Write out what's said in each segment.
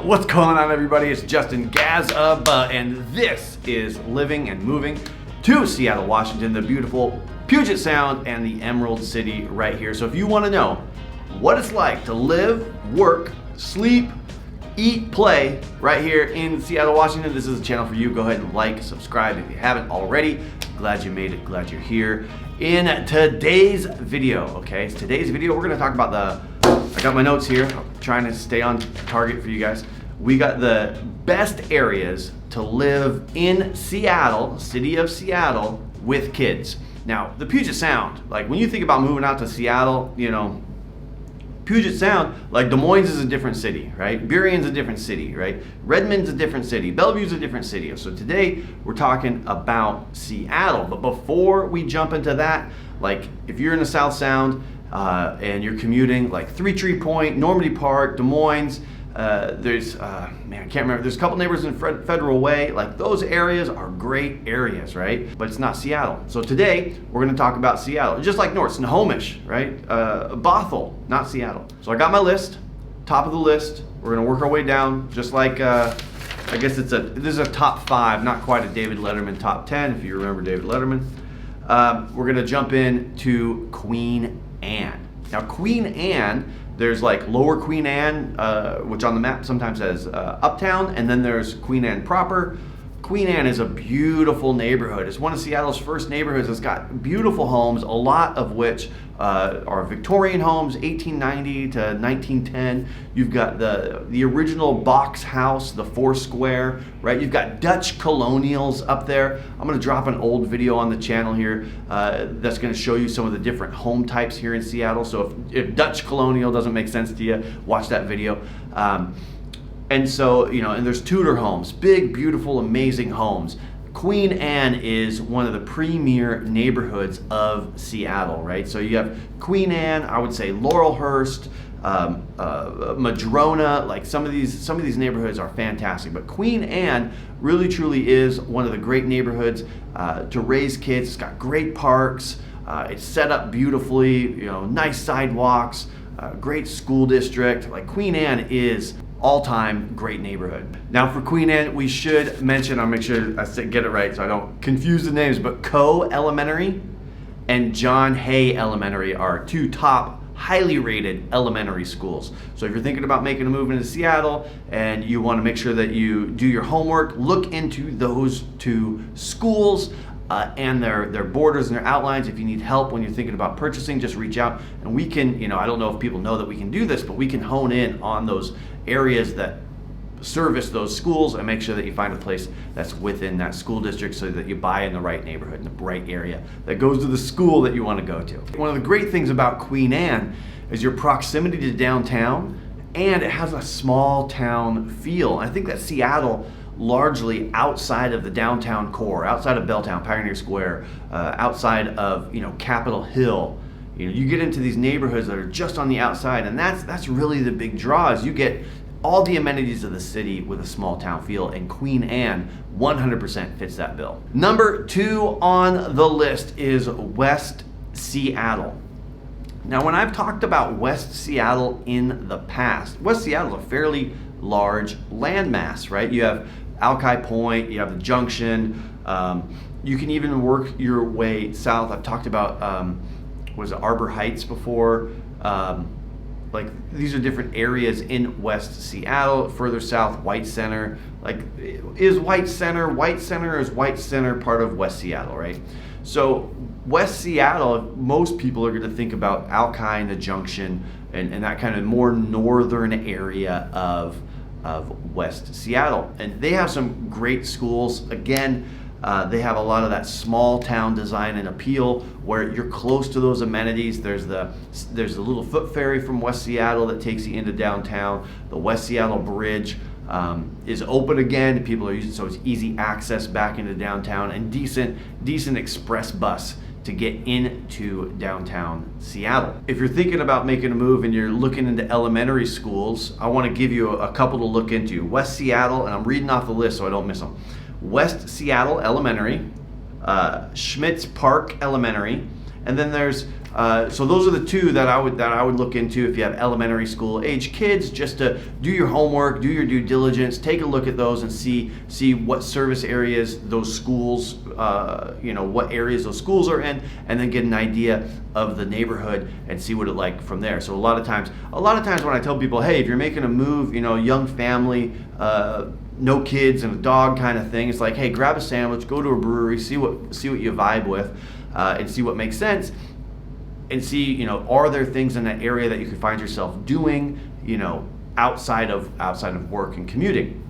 What's going on, everybody? It's Justin Gazaba, and this is Living and Moving to Seattle, Washington, the beautiful Puget Sound and the Emerald City right here. So if you want to know what it's like to live, work, sleep, eat, play right here in Seattle, Washington, this is a channel for you. Go ahead and like, subscribe if you haven't already. Glad you made it, glad you're here. In today's video, okay, today's video, we're going to talk about I got my notes here. I'm trying to stay on target for you guys. We got the best areas to live in Seattle, city of Seattle, with kids. Now, the Puget Sound, like when you think about moving out to Seattle, you know, Puget Sound, like Des Moines is a different city, right? Burion's a different city, right? Redmond's a different city. Bellevue's a different city. So today we're talking about Seattle. But before we jump into that, like if you're in the South Sound, and you're commuting like Three Tree Point, Normandy Park, Des Moines, there's, I can't remember, there's a couple neighborhoods in Federal Way, like those areas are great areas, right? But it's not Seattle. So today, we're gonna talk about Seattle, just like North, Snohomish, right? Bothell, not Seattle. So I got my list, top of the list, we're gonna work our way down, just like, I guess this is a top 5, not quite a David Letterman top 10, if you remember David Letterman. We're gonna jump in to Queen Anne. Now Queen Anne, there's like Lower Queen Anne, which on the map sometimes says Uptown, and then there's Queen Anne proper. Queen Anne is a beautiful neighborhood. It's one of Seattle's first neighborhoods. It's got beautiful homes, a lot of which are Victorian homes, 1890 to 1910. You've got the original box house, the four square, right? You've got Dutch colonials up there. I'm gonna drop an old video on the channel here that's gonna show you some of the different home types here in Seattle. So if Dutch colonial doesn't make sense to you, watch that video. And so, you know, and there's Tudor homes, big, beautiful, amazing homes. Queen Anne is one of the premier neighborhoods of Seattle, right? So you have Queen Anne, I would say Laurelhurst, Madrona, like some of these neighborhoods are fantastic. But Queen Anne really truly is one of the great neighborhoods to raise kids. It's got great parks. It's set up beautifully, you know, nice sidewalks, great school district. Like Queen Anne is all-time great neighborhood. Now for Queen Anne, we should mention, I'll make sure I get it right so I don't confuse the names, but Coe Elementary and John Hay Elementary are two top highly rated elementary schools. So if you're thinking about making a move into Seattle and you want to make sure that you do your homework, look into those two schools and their borders and their outlines. If you need help when you're thinking about purchasing, just reach out and we can, you know, I don't know if people know that we can do this, but we can hone in on those areas that service those schools and make sure that you find a place that's within that school district so that you buy in the right neighborhood, in the right area that goes to the school that you want to go to. One of the great things about Queen Anne is your proximity to downtown, and it has a small town feel. I think that Seattle, largely outside of the downtown core, outside of Belltown, Pioneer Square, outside of, you know, Capitol Hill, you know, you get into these neighborhoods that are just on the outside, and that's really the big draw, is you get all the amenities of the city with a small town feel, and Queen Anne 100% fits that bill. Number 2 on the list is West Seattle. Now, when I've talked about West Seattle in the past, West Seattle is a fairly large landmass, right? You have Alki Point, you have the Junction, you can even work your way south. I've talked about was it Arbor Heights before? Like these are different areas in West Seattle. Further south, White Center. Like is White Center part of West Seattle, right? So West Seattle, most people are going to think about Alki and the Junction and that kind of more northern area of West Seattle. And they have some great schools. Again, they have a lot of that small town design and appeal where you're close to those amenities. There's the little foot ferry from West Seattle that takes you into downtown. The West Seattle Bridge is open again. People are using, so it's easy access back into downtown, and decent express bus to get into downtown Seattle. If you're thinking about making a move and you're looking into elementary schools, I want to give you a couple to look into. West Seattle, and I'm reading off the list so I don't miss them. West Seattle Elementary, Schmitz Park Elementary, and then there's So those are the two that I would look into if you have elementary school age kids, just to do your homework, do your due diligence, take a look at those and see what service areas those schools, what areas those schools are in, and then get an idea of the neighborhood and see what it's like from there. So a lot of times when I tell people, hey, if you're making a move, young family, no kids and a dog kind of thing, it's like, hey, grab a sandwich, go to a brewery, see what you vibe with, and see what makes sense. And see, are there things in that area that you could find yourself doing, outside of work and commuting.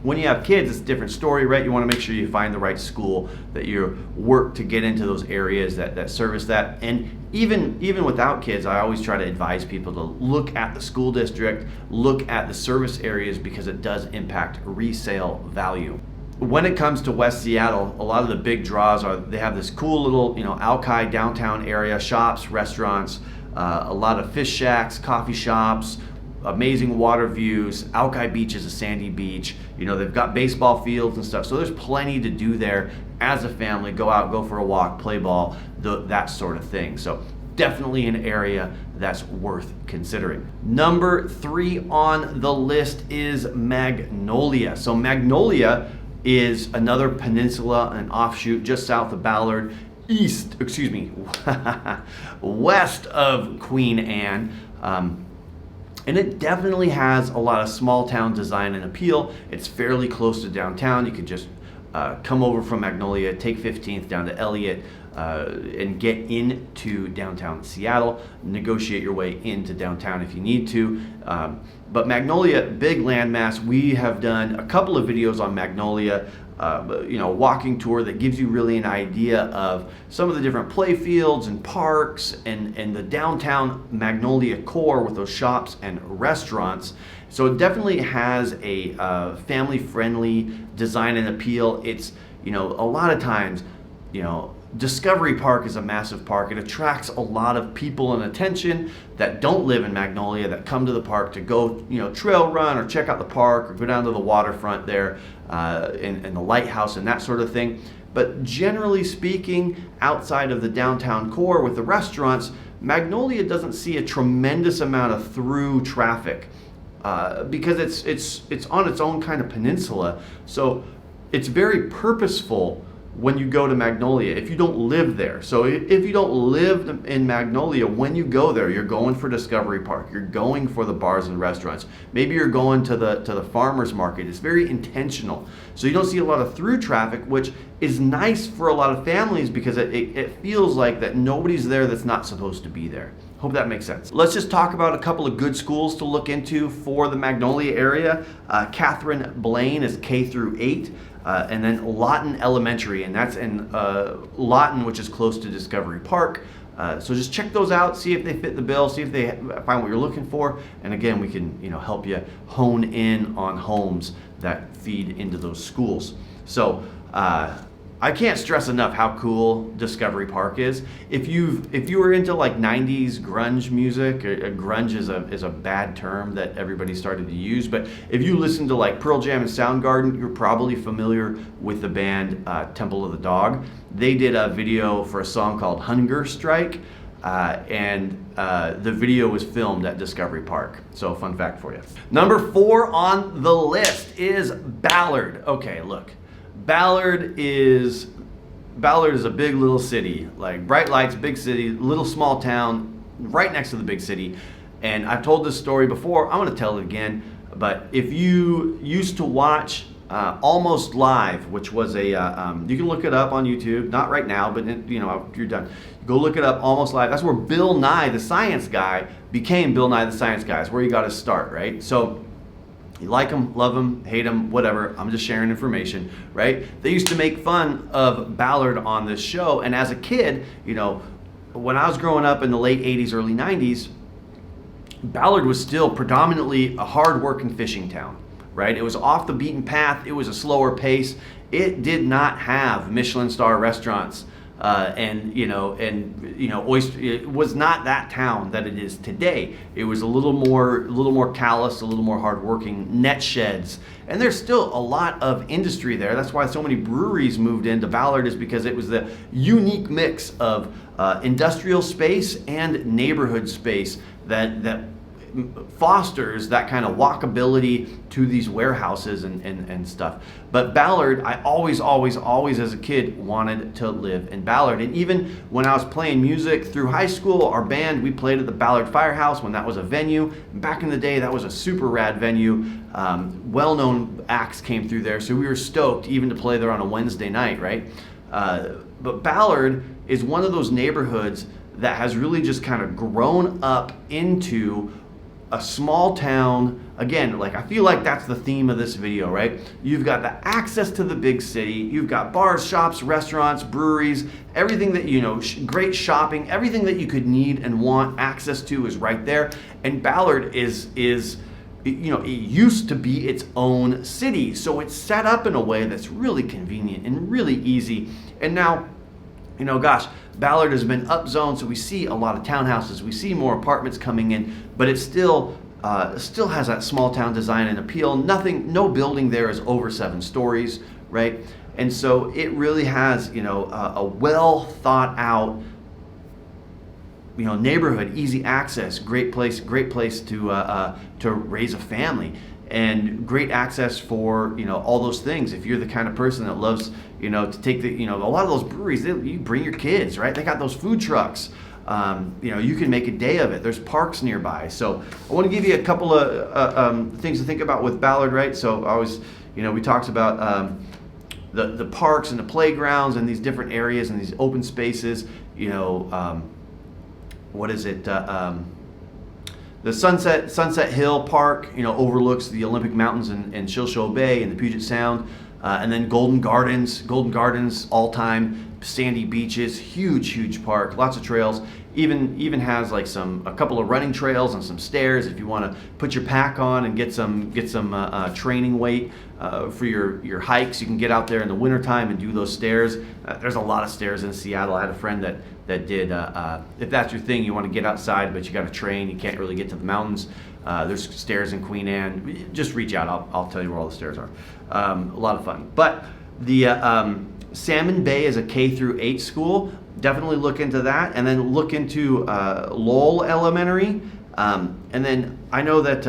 When you have kids, it's a different story, right? You want to make sure you find the right school, that you work to get into those areas that service that. And even without kids, I always try to advise people to look at the school district, look at the service areas, because it does impact resale value. When it comes to West Seattle, a lot of the big draws are they have this cool little, Alki downtown area, shops, restaurants, a lot of fish shacks, coffee shops, amazing water views. Alki Beach is a sandy beach. They've got baseball fields and stuff. So there's plenty to do there as a family. Go out, go for a walk, play ball, that sort of thing. So definitely an area that's worth considering. Number 3 on the list is Magnolia. So Magnolia is another peninsula, an offshoot just south of Ballard, west of Queen Anne. And it definitely has a lot of small town design and appeal. It's fairly close to downtown. You can just come over from Magnolia, take 15th down to Elliott, and get into downtown Seattle, negotiate your way into downtown if you need to. But Magnolia, big landmass. We have done a couple of videos on Magnolia, walking tour that gives you really an idea of some of the different play fields and parks and the downtown Magnolia core with those shops and restaurants. So it definitely has a family-friendly design and appeal. It's, a lot of times, Discovery Park is a massive park. It attracts a lot of people and attention that don't live in Magnolia, that come to the park to go, trail run or check out the park or go down to the waterfront there, and the lighthouse and that sort of thing. But generally speaking, outside of the downtown core with the restaurants, Magnolia doesn't see a tremendous amount of through traffic, because it's on its own kind of peninsula. So it's very purposeful when you go to Magnolia, if you don't live there. So if you don't live in Magnolia, when you go there, you're going for Discovery Park, you're going for the bars and restaurants. Maybe you're going to the farmer's market. It's very intentional. So you don't see a lot of through traffic, which is nice for a lot of families, because it feels like that nobody's there that's not supposed to be there. Hope that makes sense. Let's just talk about a couple of good schools to look into for the Magnolia area. Catherine Blaine is K through 8. And then Lawton Elementary, and that's in Lawton, which is close to Discovery Park. So just check those out, see if they fit the bill, see if they find what you're looking for. And again, we can help you hone in on homes that feed into those schools. So I can't stress enough how cool Discovery Park is. If you were into like 90s grunge music, grunge is a bad term that everybody started to use, but if you listen to like Pearl Jam and Soundgarden, you're probably familiar with the band Temple of the Dog. They did a video for a song called Hunger Strike, and the video was filmed at Discovery Park. So fun fact for you. Number 4 on the list is Ballard. Okay, look. Ballard is a big little city, like bright lights, big city, little small town, right next to the big city. And I've told this story before, I'm going to tell it again. But if you used to watch Almost Live, which was you can look it up on YouTube, not right now, but if you're done, go look it up, Almost Live. That's where Bill Nye, the science guy, became Bill Nye, the Science Guy. It's where he got his start, right? So you like them, love them, hate them, whatever. I'm just sharing information, right? They used to make fun of Ballard on this show. And as a kid, when I was growing up in the late 80s, early 90s, Ballard was still predominantly a hard-working fishing town, right? It was off the beaten path. It was a slower pace. It did not have Michelin star restaurants Oyster, it was not that town that it is today. It was a little more callous, a little more hardworking, net sheds, and there's still a lot of industry there. That's why so many breweries moved into Ballard, is because it was the unique mix of industrial space and neighborhood space that fosters that kind of walkability to these warehouses and stuff. But Ballard, I always as a kid wanted to live in Ballard. And even when I was playing music through high school, our band, we played at the Ballard Firehouse when that was a venue. Back in the day, that was a super rad venue. Well-known acts came through there, so we were stoked even to play there on a Wednesday night, right? But Ballard is one of those neighborhoods that has really just kind of grown up into a small town. Again, like, I feel like that's the theme of this video, right? You've got the access to the big city, you've got bars, shops, restaurants, breweries, everything that, great shopping, everything that you could need and want access to is right there. And Ballard is it used to be its own city, so it's set up in a way that's really convenient and really easy. And now, Ballard has been upzoned, so we see a lot of townhouses, we see more apartments coming in, but it still has that small town design and appeal. No building there is over 7 stories, right? And so it really has, a well thought out, neighborhood, easy access, great place to raise a family, and great access for all those things. If you're the kind of person that loves to take a lot of those breweries, you bring your kids, right? They got those food trucks. You can make a day of it. There's parks nearby. So I want to give you a couple of things to think about with Ballard, right? So I always, we talked about the parks and the playgrounds and these different areas and these open spaces. What is it? The Sunset Hill Park, overlooks the Olympic Mountains and Shilshaw Bay and the Puget Sound. And then Golden Gardens, all-time sandy beaches, huge park, lots of trails. Even has like a couple of running trails and some stairs if you want to put your pack on and get some training weight for your hikes. You can get out there in the wintertime and do those stairs. There's a lot of stairs in Seattle. I had a friend that did. If that's your thing, you want to get outside, but you got to train. You can't really get to the mountains. There's stairs in Queen Anne. Just reach out. I'll tell you where all the stairs are. A lot of fun. But the Salmon Bay is a K through 8 school. Definitely look into that, and then look into Lowell Elementary. And then I know that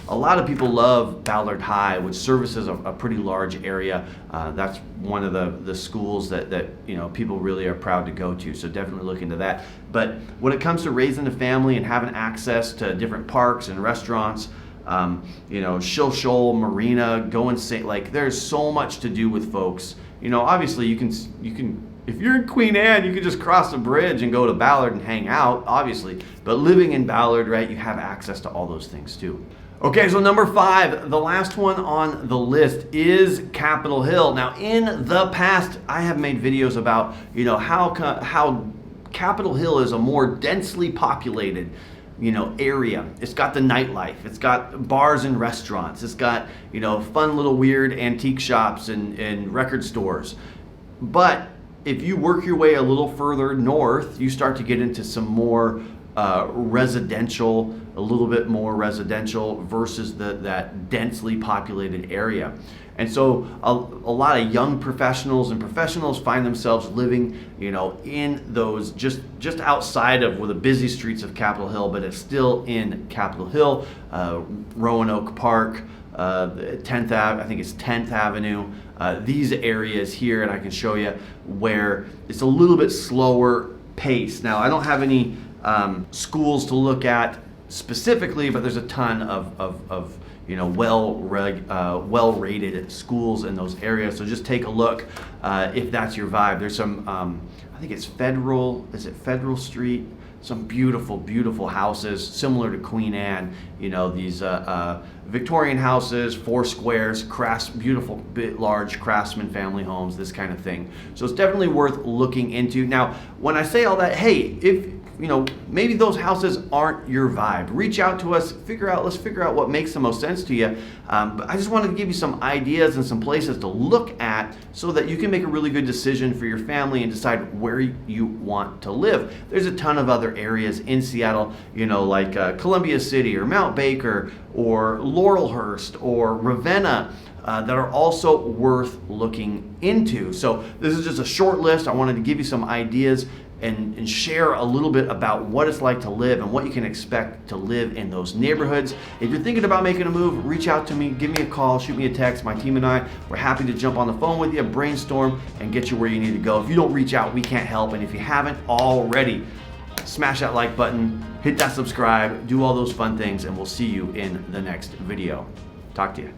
a lot of people love Ballard High, which services a pretty large area. That's one of the schools that people really are proud to go to. So definitely look into that. But when it comes to raising a family and having access to different parks and restaurants, Shilshaw Marina, there's so much to do with folks. Obviously you can. If you're in Queen Anne, you can just cross the bridge and go to Ballard and hang out, obviously. But living in Ballard, right, you have access to all those things too. Okay, so number 5, the last one on the list is Capitol Hill. Now, in the past, I have made videos about, how Capitol Hill is a more densely populated, area. It's got the nightlife. It's got bars and restaurants. It's got, fun little weird antique shops and record stores. But if you work your way a little further north, you start to get into some more residential, a little bit more residential versus that densely populated area. And so a lot of young professionals find themselves living, in those just outside of the busy streets of Capitol Hill, but it's still in Capitol Hill, Roanoke Park, 10th Ave, I think it's 10th Avenue. These areas here, and I can show you where it's a little bit slower pace. Now, I don't have any schools to look at specifically, but there's a ton of well-rated schools in those areas. So just take a look if that's your vibe. There's some, I think it's Federal Street? Some beautiful houses similar to Queen Anne. These Victorian houses, 4 squares, beautiful, large craftsman family homes, this kind of thing. So it's definitely worth looking into. Now, when I say all that, hey, if maybe those houses aren't your vibe. Reach out to us, let's figure out what makes the most sense to you. But I just wanted to give you some ideas and some places to look at so that you can make a really good decision for your family and decide where you want to live. There's a ton of other areas in Seattle, like Columbia City or Mount Baker or Laurelhurst or Ravenna, that are also worth looking into. So this is just a short list. I wanted to give you some ideas and share a little bit about what it's like to live and what you can expect to live in those neighborhoods. If you're thinking about making a move, reach out to me, give me a call, shoot me a text. My team and I, we're happy to jump on the phone with you, brainstorm, and get you where you need to go. If you don't reach out, we can't help. And if you haven't already, smash that like button, hit that subscribe, do all those fun things, and we'll see you in the next video. Talk to you.